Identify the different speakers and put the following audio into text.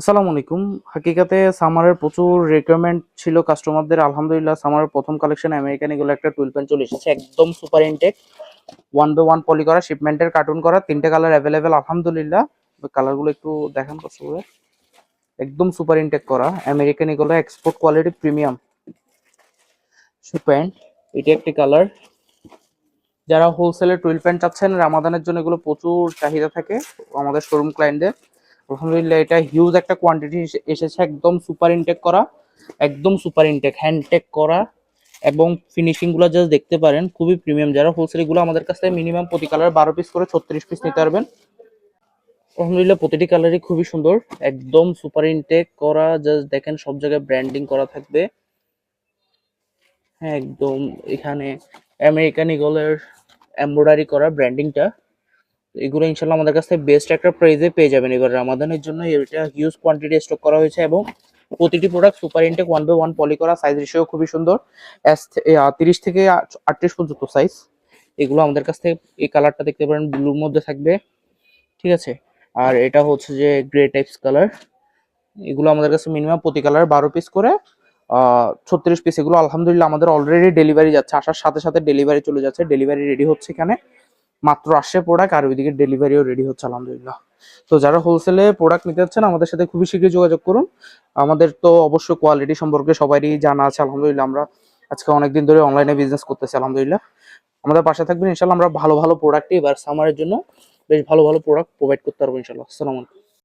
Speaker 1: আসসালামু আলাইকুম। হাকিকাতে সামারের প্রচুর রিকোয়ারমেন্ট ছিল কাস্টমারদের। আলহামদুলিল্লাহ সামারের প্রথম কালেকশন আমেরিকান এগুলো একটা টুইল প্যান্ট চলে এসেছে, একদম সুপার ইনটেক, 1/1 পলি করা, শিপমেন্টের কার্টুন করা, তিনটে কালার অ্যাভেলেবেল। আলহামদুলিল্লাহ কালারগুলো একটু দেখেন কষ্ট করে। একদম সুপার ইনটেক করা আমেরিকান এগুলো এক্সপোর্ট কোয়ালিটি প্রিমিয়াম প্যান্ট। এটা একটি কালার। যারা হোলসেলের টুইল প্যান্ট চাচ্ছেন রামাদানের জন্য, এগুলো প্রচুর চাহিদা থাকে আমাদের শোরুম ক্লায়েন্টদের। আলহামদুলিল্লাহ এটা হিউজ একটা কোয়ান্টিটি এসেছে, একদম সুপার ইনটেক করা, একদম সুপার ইনটেক হ্যান্ড টেক করা, এবং ফিনিশিং গুলো জাস্ট দেখতে পারেন, খুবই প্রিমিয়াম। যারা হোলসেল গুলো আমাদের কাছ থেকে মিনিমাম প্রতি কালার 12 পিস করে 36 পিস নিতে পারবেন। আলহামদুলিল্লাহ প্রতিটি কালারই খুবই সুন্দর, একদম সুপার ইনটেক করা, জাস্ট দেখেন সব জায়গায় ব্র্যান্ডিং করা থাকবে। হ্যাঁ একদম, এখানে আমেরিকান ইগলের এমব্রয়ডারি করা ব্র্যান্ডিংটা। এগুলো ইনশাল্লাহ আমাদের কাছ থেকে বেস্ট একটা প্রাইসে পেয়ে যাবেন। এবার রামাদানের জন্য এটা হিউজ কোয়ান্টিটি স্টক করা হয়েছে, এবং প্রতিটি প্রোডাক্ট সুপার ইনটেক 1/1 পলি করা, সাইজ রেশিও খুবই সুন্দর। 30 থেকে 38 পর্যন্ত সাইজ। এগুলো আমাদের কাছ থেকে, এই কালারটা দেখতে পারেন ব্লুর মধ্যে থাকবে, ঠিক আছে। আর এটা হচ্ছে যে গ্রে টাইপস কালার। এগুলো আমাদের কাছে মিনিমাম প্রতি কালার 12 পিস করে 36 পিস। এগুলো আলহামদুলিল্লাহ আমাদের অলরেডি ডেলিভারি যাচ্ছে, আসার সাথে সাথে ডেলিভারি চলে যাচ্ছে, ডেলিভারি রেডি হচ্ছে এখানে। মাত্র আসছে প্রোডাক্ট, আর ওইদিকে ডেলিভারিও রেডি হচ্ছে আলহামদুলিল্লাহ। তো যারা হোলসেলে প্রোডাক্ট নিতে চাচ্ছেন আমাদের সাথে খুবই শীঘ্রই যোগাযোগ করুন। আমাদের তো অবশ্যই কোয়ালিটি সম্পর্কে সবারই জানা আছে আলহামদুলিল্লাহ। আমরা আজকে অনেকদিন ধরে অনলাইনে বিজনেস করতেছি আলহামদুলিল্লাহ। আমাদের পাশে থাকবেন ইনশাল্লাহ, আমরা ভালো ভালো প্রোডাক্টই এবার সামারের জন্য বেশ ভালো ভালো প্রোডাক্ট প্রোভাইড করতে পারবো ইনশাল্লাহ। আসসালামু আলাইকুম।